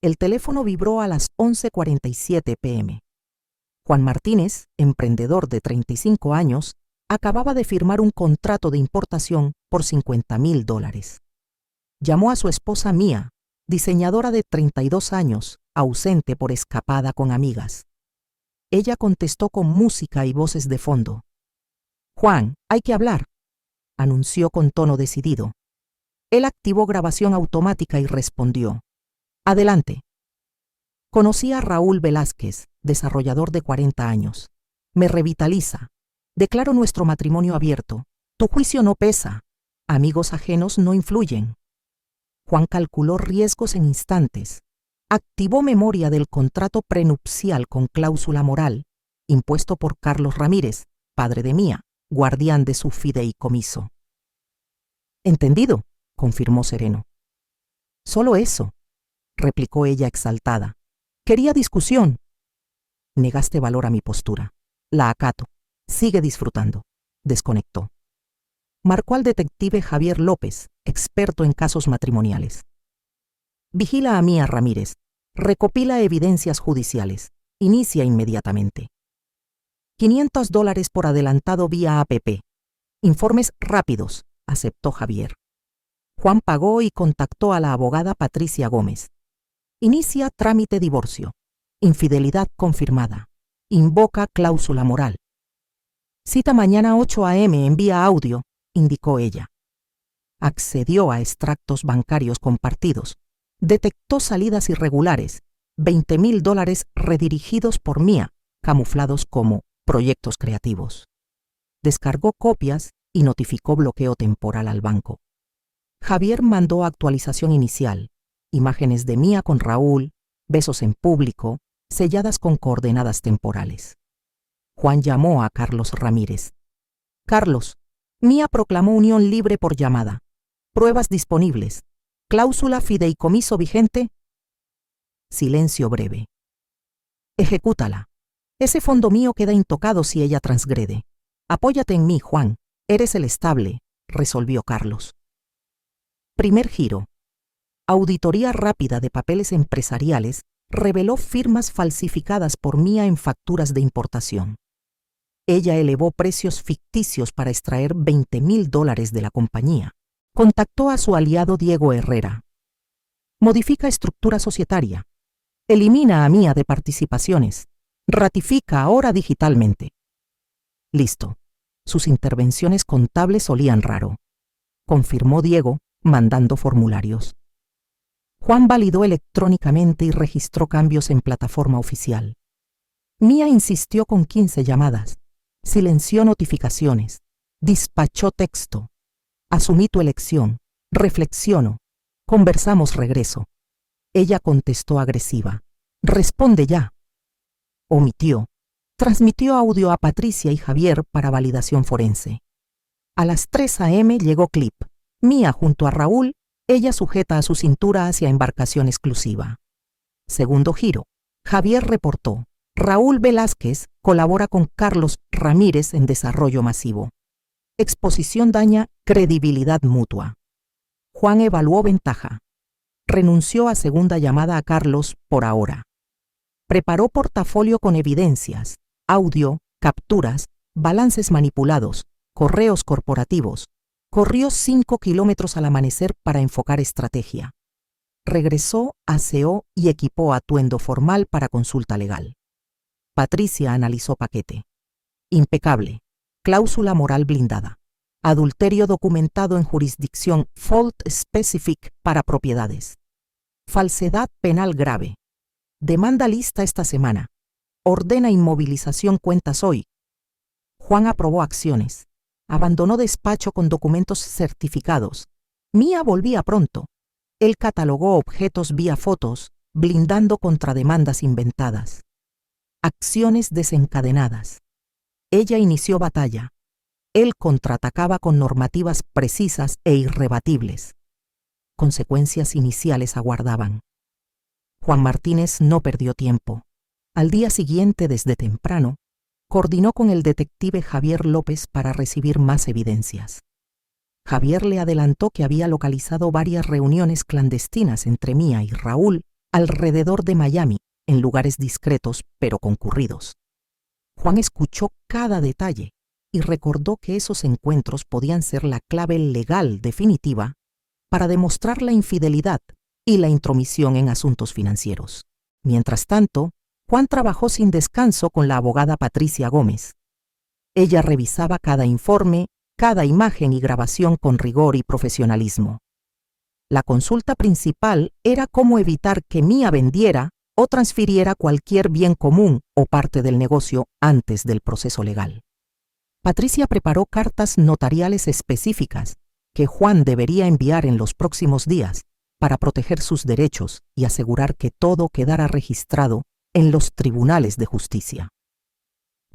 El teléfono vibró a las 11:47 p.m. Juan Martínez, emprendedor de 35 años, acababa de firmar un contrato de importación por $50,000. Llamó a su esposa Mía, diseñadora de 32 años, ausente por escapada con amigas. Ella contestó con música y voces de fondo. «Juan, hay que hablar», anunció con tono decidido. Él activó grabación automática y respondió. «Adelante». Conocí a Raúl Velázquez, desarrollador de 40 años. Me revitaliza. Declaro nuestro matrimonio abierto. Tu juicio no pesa. Amigos ajenos no influyen. Juan calculó riesgos en instantes. Activó memoria del contrato prenupcial con cláusula moral, impuesto por Carlos Ramírez, padre de Mía, guardián de su fideicomiso. «Entendido», confirmó sereno. «Solo eso», replicó ella exaltada. «Quería discusión». «Negaste valor a mi postura. La acato. Sigue disfrutando». Desconectó. Marcó al detective Javier López, experto en casos matrimoniales. «Vigila a Mía Ramírez. Recopila evidencias judiciales. Inicia inmediatamente. $500 por adelantado vía APP. Informes rápidos», aceptó Javier. Juan pagó y contactó a la abogada Patricia Gómez. «Inicia trámite divorcio. Infidelidad confirmada. Invoca cláusula moral. Cita mañana 8 a.m. en vía audio», indicó ella. Accedió a extractos bancarios compartidos. Detectó salidas irregulares, $20,000 redirigidos por Mía, camuflados como proyectos creativos. Descargó copias y notificó bloqueo temporal al banco. Javier mandó actualización inicial, imágenes de Mía con Raúl, besos en público, selladas con coordenadas temporales. Juan llamó a Carlos Ramírez. «Carlos, Mía proclamó unión libre por llamada. Pruebas disponibles. Cláusula fideicomiso vigente». Silencio breve. «Ejecútala. Ese fondo mío queda intocado si ella transgrede. Apóyate en mí, Juan. Eres el estable», resolvió Carlos. Primer giro. Auditoría rápida de papeles empresariales reveló firmas falsificadas por Mía en facturas de importación. Ella elevó precios ficticios para extraer $20,000 de la compañía. Contactó a su aliado Diego Herrera. Modifica estructura societaria. Elimina a Mía de participaciones. Ratifica ahora digitalmente. Listo. Sus intervenciones contables olían raro. Confirmó Diego, mandando formularios. Juan validó electrónicamente y registró cambios en plataforma oficial. Mía insistió con 15 llamadas. Silenció notificaciones. Despachó texto. «Asumí tu elección. Reflexiono. Conversamos regreso». Ella contestó agresiva. «Responde ya». Omitió. Transmitió audio a Patricia y Javier para validación forense. A las 3 a.m. llegó clip. Mía junto a Raúl, ella sujeta a su cintura hacia embarcación exclusiva. Segundo giro. Javier reportó. Raúl Velázquez colabora con Carlos Ramírez en desarrollo masivo. Exposición daña credibilidad mutua. Juan evaluó ventaja. Renunció a segunda llamada a Carlos por ahora. Preparó portafolio con evidencias, audio, capturas, balances manipulados, correos corporativos. Corrió 5 kilómetros al amanecer para enfocar estrategia. Regresó, aseó y equipó atuendo formal para consulta legal. Patricia analizó paquete. Impecable. Cláusula moral blindada. Adulterio documentado en jurisdicción fault specific para propiedades. Falsedad penal grave. Demanda lista esta semana. Ordena inmovilización cuentas hoy. Juan aprobó acciones. Abandonó despacho con documentos certificados. Mía volvía pronto. Él catalogó objetos vía fotos, blindando contra demandas inventadas. Acciones desencadenadas. Ella inició batalla. Él contraatacaba con normativas precisas e irrebatibles. Consecuencias iniciales aguardaban. Juan Martínez no perdió tiempo. Al día siguiente, desde temprano, coordinó con el detective Javier López para recibir más evidencias. Javier le adelantó que había localizado varias reuniones clandestinas entre Mía y Raúl alrededor de Miami, en lugares discretos pero concurridos. Juan escuchó cada detalle y recordó que esos encuentros podían ser la clave legal definitiva para demostrar la infidelidad y la intromisión en asuntos financieros. Mientras tanto, Juan trabajó sin descanso con la abogada Patricia Gómez. Ella revisaba cada informe, cada imagen y grabación con rigor y profesionalismo. La consulta principal era cómo evitar que Mía vendiera o transfiriera cualquier bien común o parte del negocio antes del proceso legal. Patricia preparó cartas notariales específicas que Juan debería enviar en los próximos días para proteger sus derechos y asegurar que todo quedara registrado en los tribunales de justicia.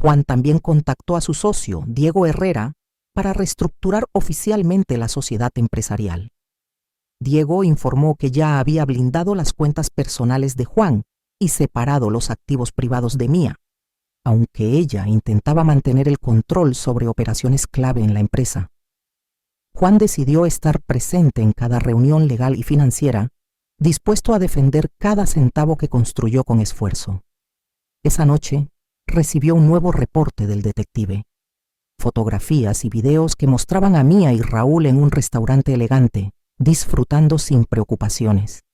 Juan también contactó a su socio, Diego Herrera, para reestructurar oficialmente la sociedad empresarial. Diego informó que ya había blindado las cuentas personales de Juan y separado los activos privados de Mía, aunque ella intentaba mantener el control sobre operaciones clave en la empresa. Juan decidió estar presente en cada reunión legal y financiera, dispuesto a defender cada centavo que construyó con esfuerzo. Esa noche recibió un nuevo reporte del detective. Fotografías y videos que mostraban a Mía y Raúl en un restaurante elegante, disfrutando sin preocupaciones.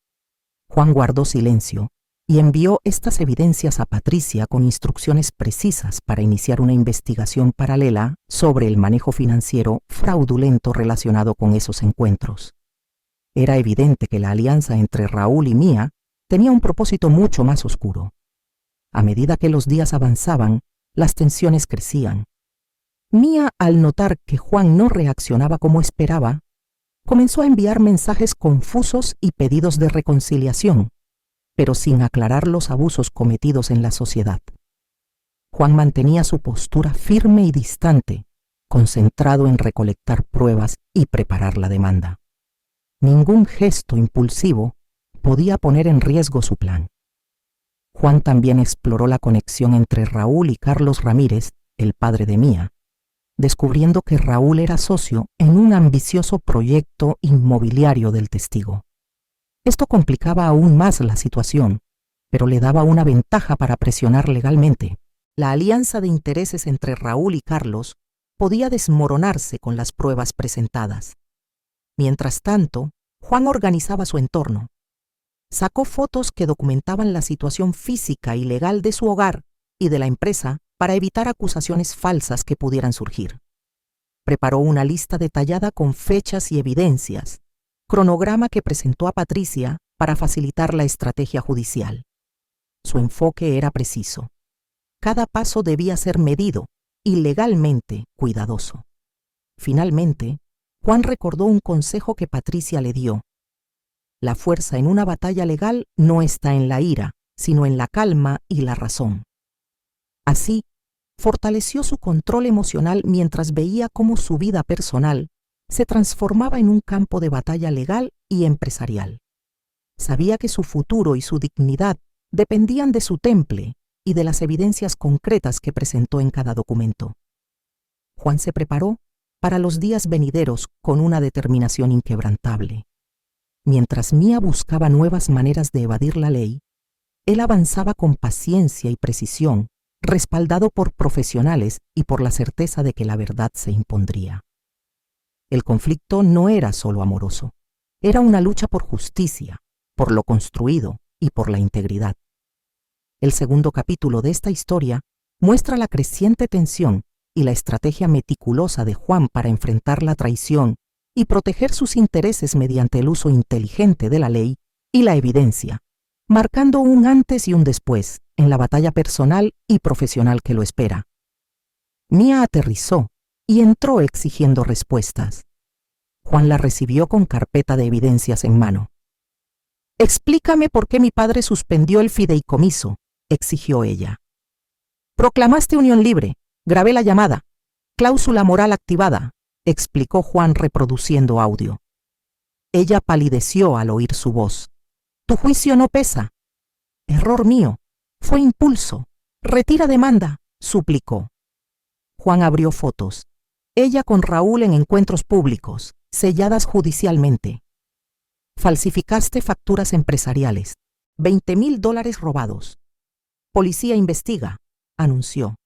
Juan guardó silencio y envió estas evidencias a Patricia con instrucciones precisas para iniciar una investigación paralela sobre el manejo financiero fraudulento relacionado con esos encuentros. Era evidente que la alianza entre Raúl y Mía tenía un propósito mucho más oscuro. A medida que los días avanzaban, las tensiones crecían. Mía, al notar que Juan no reaccionaba como esperaba, comenzó a enviar mensajes confusos y pedidos de reconciliación, pero sin aclarar los abusos cometidos en la sociedad. Juan mantenía su postura firme y distante, concentrado en recolectar pruebas y preparar la demanda. Ningún gesto impulsivo podía poner en riesgo su plan. Juan también exploró la conexión entre Raúl y Carlos Ramírez, el padre de Mía, descubriendo que Raúl era socio en un ambicioso proyecto inmobiliario del testigo. Esto complicaba aún más la situación, pero le daba una ventaja para presionar legalmente. La alianza de intereses entre Raúl y Carlos podía desmoronarse con las pruebas presentadas. Mientras tanto, Juan organizaba su entorno. Sacó fotos que documentaban la situación física y legal de su hogar y de la empresa para evitar acusaciones falsas que pudieran surgir. Preparó una lista detallada con fechas y evidencias, cronograma que presentó a Patricia para facilitar la estrategia judicial. Su enfoque era preciso. Cada paso debía ser medido y legalmente cuidadoso. Finalmente, Juan recordó un consejo que Patricia le dio. La fuerza en una batalla legal no está en la ira, sino en la calma y la razón. Así, fortaleció su control emocional mientras veía cómo su vida personal se transformaba en un campo de batalla legal y empresarial. Sabía que su futuro y su dignidad dependían de su temple y de las evidencias concretas que presentó en cada documento. Juan se preparó para los días venideros con una determinación inquebrantable. Mientras Mía buscaba nuevas maneras de evadir la ley, él avanzaba con paciencia y precisión, respaldado por profesionales y por la certeza de que la verdad se impondría. El conflicto no era solo amoroso, era una lucha por justicia, por lo construido y por la integridad. El segundo capítulo de esta historia muestra la creciente tensión y la estrategia meticulosa de Juan para enfrentar la traición y proteger sus intereses mediante el uso inteligente de la ley y la evidencia, marcando un antes y un después en la batalla personal y profesional que lo espera. Mía aterrizó y entró exigiendo respuestas. Juan la recibió con carpeta de evidencias en mano. «Explícame por qué mi padre suspendió el fideicomiso», exigió ella. «Proclamaste unión libre, grabé la llamada, cláusula moral activada», explicó Juan reproduciendo audio. Ella palideció al oír su voz. «Tu juicio no pesa». «Error mío, fue impulso. Retira demanda», suplicó. Juan abrió fotos. Ella con Raúl en encuentros públicos, selladas judicialmente. «Falsificaste facturas empresariales, $20,000 robados. Policía investiga, anunció.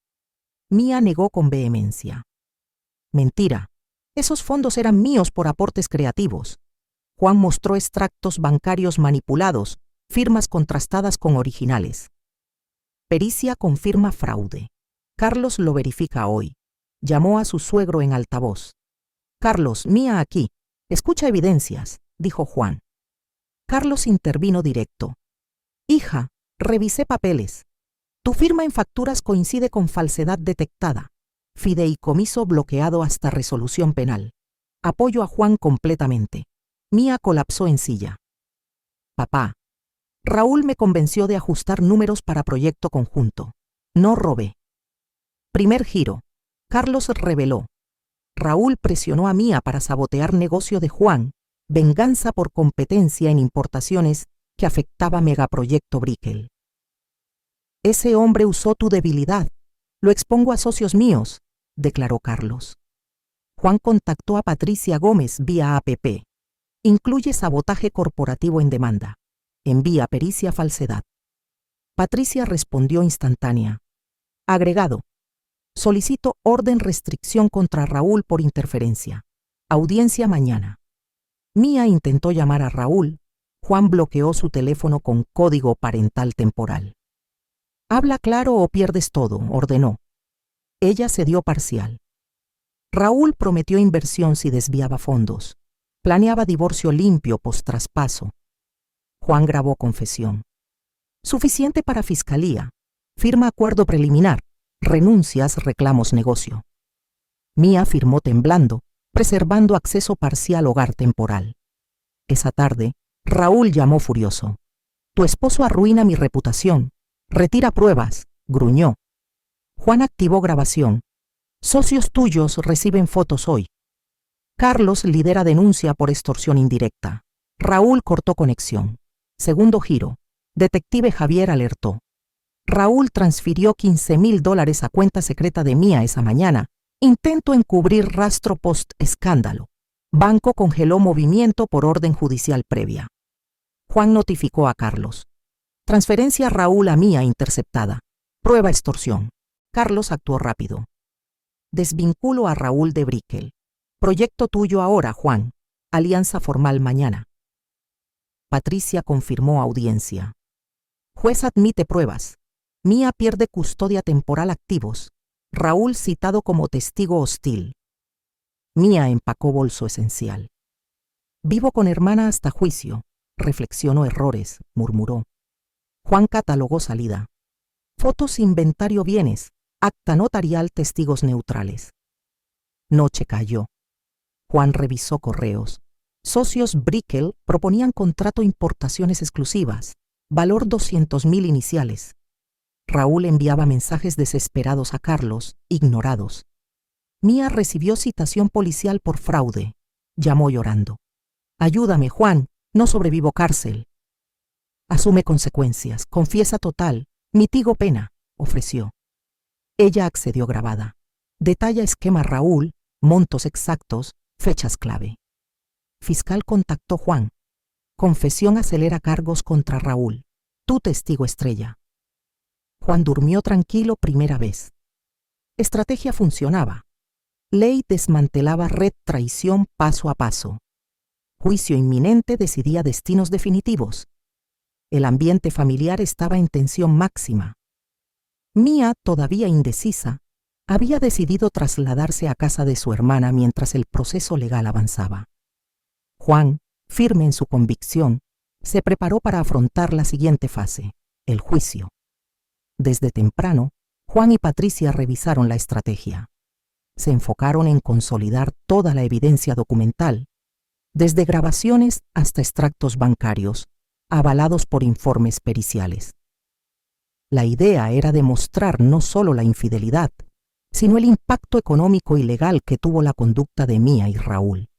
Mía negó con vehemencia. Mentira. Esos fondos eran míos por aportes creativos. Juan mostró extractos bancarios manipulados, firmas contrastadas con originales. Pericia confirma fraude. Carlos lo verifica hoy. Llamó a su suegro en altavoz. Carlos, Mía aquí. Escucha evidencias, dijo Juan. Carlos intervino directo. Hija, revisé papeles. Tu firma en facturas coincide con falsedad detectada. Fideicomiso bloqueado hasta resolución penal. Apoyo a Juan completamente. Mía colapsó en silla. Papá, Raúl me convenció de ajustar números para proyecto conjunto. No robé. Primer giro. Carlos reveló. Raúl presionó a Mía para sabotear negocio de Juan, venganza por competencia en importaciones que afectaba megaproyecto Brickell. Ese hombre usó tu debilidad. Lo expongo a socios míos, declaró Carlos. Juan contactó a Patricia Gómez vía APP. Incluye sabotaje corporativo en demanda. Envía pericia falsedad. Patricia respondió instantánea. Agregado. Solicito orden restricción contra Raúl por interferencia. Audiencia mañana. Mía intentó llamar a Raúl. Juan bloqueó su teléfono con código parental temporal. Habla claro o pierdes todo, ordenó. Ella cedió parcial. Raúl prometió inversión si desviaba fondos. Planeaba divorcio limpio post-traspaso. Juan grabó confesión. Suficiente para fiscalía. Firma acuerdo preliminar. Renuncias, reclamos negocio. Mía firmó temblando, preservando acceso parcial hogar temporal. Esa tarde, Raúl llamó furioso. Tu esposo arruina mi reputación. Retira pruebas, gruñó. Juan activó grabación. Socios tuyos reciben fotos hoy. Carlos lidera denuncia por extorsión indirecta. Raúl cortó conexión. Segundo giro. Detective Javier alertó. Raúl transfirió $15,000 a cuenta secreta de Mía esa mañana. Intento encubrir rastro post-escándalo. Banco congeló movimiento por orden judicial previa. Juan notificó a Carlos. Transferencia Raúl a Mía interceptada. Prueba extorsión. Carlos actuó rápido. Desvinculo a Raúl de Brickell. Proyecto tuyo ahora, Juan. Alianza formal mañana. Patricia confirmó audiencia. Juez admite pruebas. Mía pierde custodia temporal activos. Raúl citado como testigo hostil. Mía empacó bolso esencial. Vivo con hermana hasta juicio. Reflexionó errores, murmuró. Juan catalogó salida. Fotos, inventario, bienes. Acta notarial, testigos neutrales. Noche cayó. Juan revisó correos. Socios Brickell proponían contrato importaciones exclusivas. Valor 200,000 iniciales. Raúl enviaba mensajes desesperados a Carlos, ignorados. Mía recibió citación policial por fraude. Llamó llorando. Ayúdame, Juan, no sobrevivo cárcel. Asume consecuencias, confiesa total, mitigo pena, ofreció. Ella accedió grabada. Detalla esquema Raúl, montos exactos, fechas clave. Fiscal contactó Juan. Confesión acelera cargos contra Raúl. Tu testigo estrella. Juan durmió tranquilo primera vez. Estrategia funcionaba. Ley desmantelaba red traición paso a paso. Juicio inminente decidía destinos definitivos. El ambiente familiar estaba en tensión máxima. Mía, todavía indecisa, había decidido trasladarse a casa de su hermana mientras el proceso legal avanzaba. Juan, firme en su convicción, se preparó para afrontar la siguiente fase, el juicio. Desde temprano, Juan y Patricia revisaron la estrategia. Se enfocaron en consolidar toda la evidencia documental, desde grabaciones hasta extractos bancarios, avalados por informes periciales. La idea era demostrar no solo la infidelidad, sino el impacto económico y legal que tuvo la conducta de Mía y Raúl.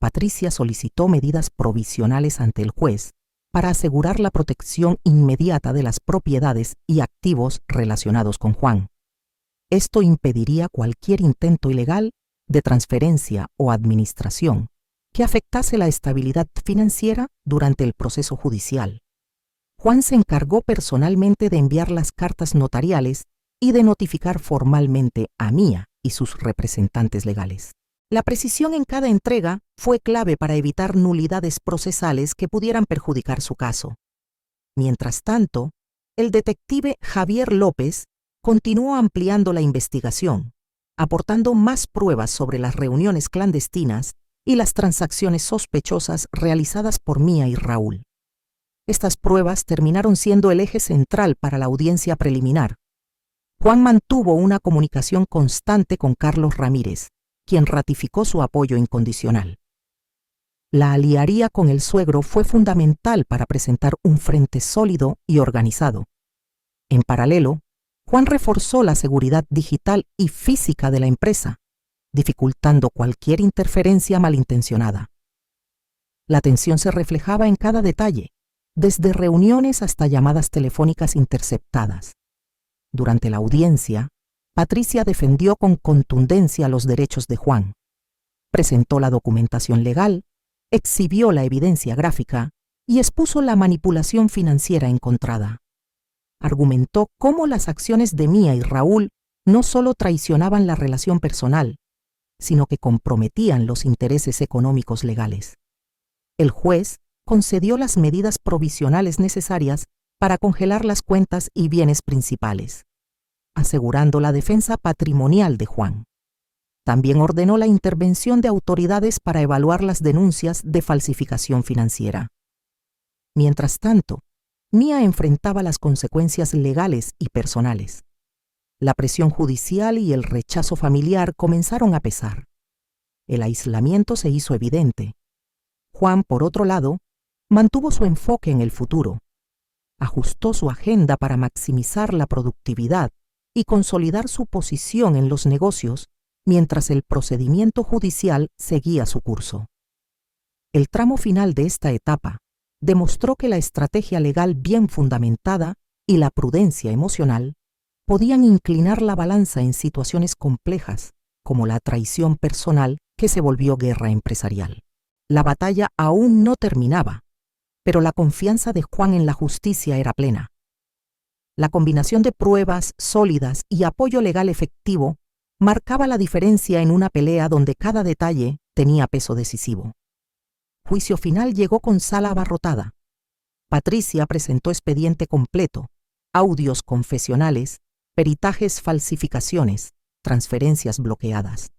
Patricia solicitó medidas provisionales ante el juez para asegurar la protección inmediata de las propiedades y activos relacionados con Juan. Esto impediría cualquier intento ilegal de transferencia o administración que afectase la estabilidad financiera durante el proceso judicial. Juan se encargó personalmente de enviar las cartas notariales y de notificar formalmente a Mía y sus representantes legales. La precisión en cada entrega fue clave para evitar nulidades procesales que pudieran perjudicar su caso. Mientras tanto, el detective Javier López continuó ampliando la investigación, aportando más pruebas sobre las reuniones clandestinas y las transacciones sospechosas realizadas por Mía y Raúl. Estas pruebas terminaron siendo el eje central para la audiencia preliminar. Juan mantuvo una comunicación constante con Carlos Ramírez, quien ratificó su apoyo incondicional. La alianza con el suegro fue fundamental para presentar un frente sólido y organizado. En paralelo, Juan reforzó la seguridad digital y física de la empresa, dificultando cualquier interferencia malintencionada. La tensión se reflejaba en cada detalle, desde reuniones hasta llamadas telefónicas interceptadas. Durante la audiencia, Patricia defendió con contundencia los derechos de Juan. Presentó la documentación legal, exhibió la evidencia gráfica y expuso la manipulación financiera encontrada. Argumentó cómo las acciones de Mía y Raúl no solo traicionaban la relación personal, sino que comprometían los intereses económicos legales. El juez concedió las medidas provisionales necesarias para congelar las cuentas y bienes principales, asegurando la defensa patrimonial de Juan. También ordenó la intervención de autoridades para evaluar las denuncias de falsificación financiera. Mientras tanto, Mía enfrentaba las consecuencias legales y personales. La presión judicial y el rechazo familiar comenzaron a pesar. El aislamiento se hizo evidente. Juan, por otro lado, mantuvo su enfoque en el futuro. Ajustó su agenda para maximizar la productividad y consolidar su posición en los negocios mientras el procedimiento judicial seguía su curso. El tramo final de esta etapa demostró que la estrategia legal bien fundamentada y la prudencia emocional podían inclinar la balanza en situaciones complejas, como la traición personal que se volvió guerra empresarial. La batalla aún no terminaba, pero la confianza de Juan en la justicia era plena. La combinación de pruebas sólidas y apoyo legal efectivo marcaba la diferencia en una pelea donde cada detalle tenía peso decisivo. Juicio final llegó con sala abarrotada. Patricia presentó expediente completo, audios confesionales, peritajes, falsificaciones, transferencias bloqueadas.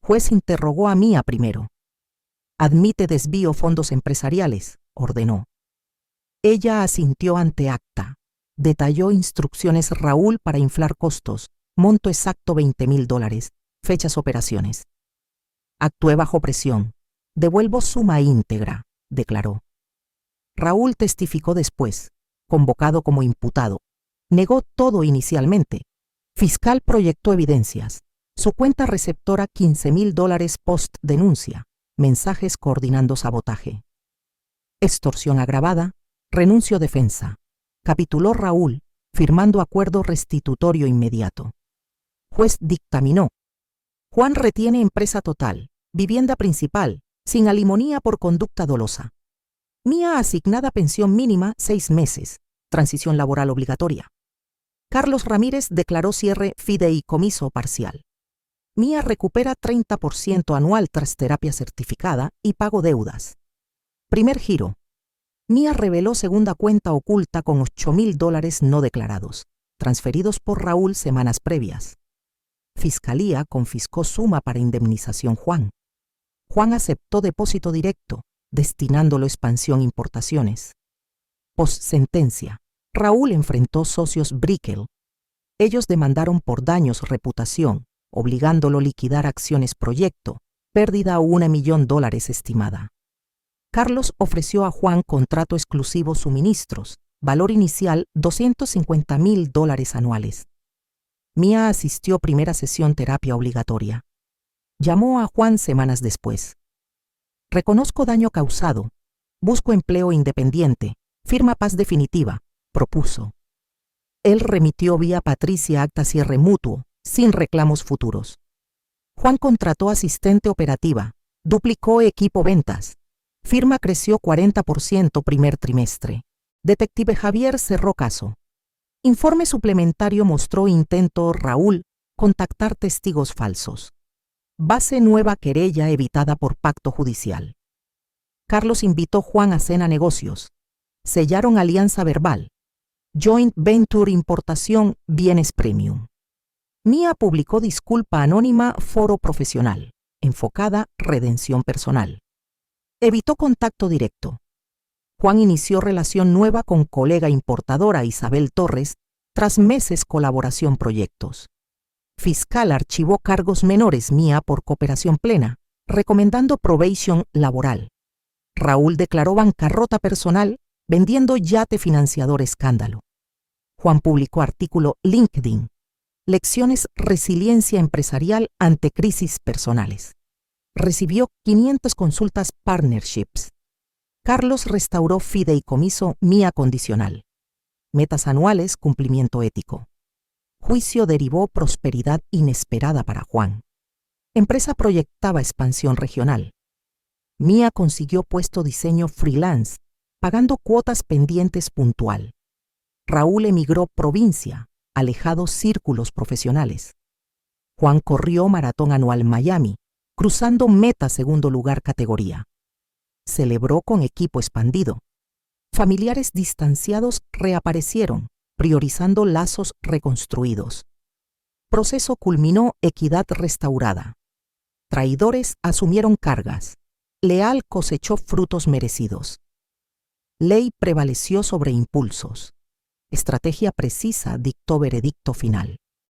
Juez interrogó a Mía primero. Admite desvío fondos empresariales, ordenó. Ella asintió ante acta. Detalló instrucciones Raúl para inflar costos, monto exacto $20,000, fechas operaciones. Actué bajo presión. Devuelvo suma íntegra, declaró. Raúl testificó después, convocado como imputado. Negó todo inicialmente. Fiscal proyectó evidencias. Su cuenta receptora $15,000 post-denuncia. Mensajes coordinando sabotaje. Extorsión agravada. Renuncio defensa. Capituló Raúl, firmando acuerdo restitutorio inmediato. Juez dictaminó. Juan retiene empresa total, vivienda principal, sin alimonía por conducta dolosa. Mía asignada pensión mínima 6 meses, transición laboral obligatoria. Carlos Ramírez declaró cierre fideicomiso parcial. Mía recupera 30% anual tras terapia certificada y pago deudas. Primer giro. Mía reveló segunda cuenta oculta con $8,000 no declarados, transferidos por Raúl semanas previas. Fiscalía confiscó suma para indemnización Juan. Juan aceptó depósito directo, destinándolo a expansión importaciones. Post-sentencia, Raúl enfrentó socios Brickell. Ellos demandaron por daños reputación, obligándolo a liquidar acciones proyecto, pérdida $1 millón estimada. Carlos ofreció a Juan contrato exclusivo suministros, valor inicial $250,000 anuales. Mía asistió primera sesión terapia obligatoria. Llamó a Juan semanas después. Reconozco daño causado. Busco empleo independiente. Firma paz definitiva, propuso. Él remitió vía Patricia acta cierre mutuo, sin reclamos futuros. Juan contrató asistente operativa, duplicó equipo ventas. Firma creció 40% primer trimestre. Detective Javier cerró caso. Informe suplementario mostró intento Raúl contactar testigos falsos. Base nueva querella evitada por pacto judicial. Carlos invitó a Juan a cena negocios. Sellaron alianza verbal. Joint Venture Importación Bienes Premium. Mía publicó disculpa anónima foro profesional, enfocada redención personal. Evitó contacto directo. Juan inició relación nueva con colega importadora Isabel Torres tras meses colaboración proyectos. Fiscal archivó cargos menores Mía por cooperación plena, recomendando probation laboral. Raúl declaró bancarrota personal vendiendo yate financiador escándalo. Juan publicó artículo LinkedIn. Lecciones resiliencia empresarial ante crisis personales. Recibió 500 consultas partnerships. Carlos restauró fideicomiso Mía condicional. Metas anuales, cumplimiento ético. Juicio derivó prosperidad inesperada para Juan. Empresa proyectaba expansión regional. Mía consiguió puesto diseño freelance, pagando cuotas pendientes puntual. Raúl emigró provincia, alejados círculos profesionales. Juan corrió maratón anual Miami, cruzando meta segundo lugar categoría. Celebró con equipo expandido. Familiares distanciados reaparecieron, priorizando lazos reconstruidos. Proceso culminó equidad restaurada. Traidores asumieron cargas. Leal cosechó frutos merecidos. Ley prevaleció sobre impulsos. Estrategia precisa dictó veredicto final.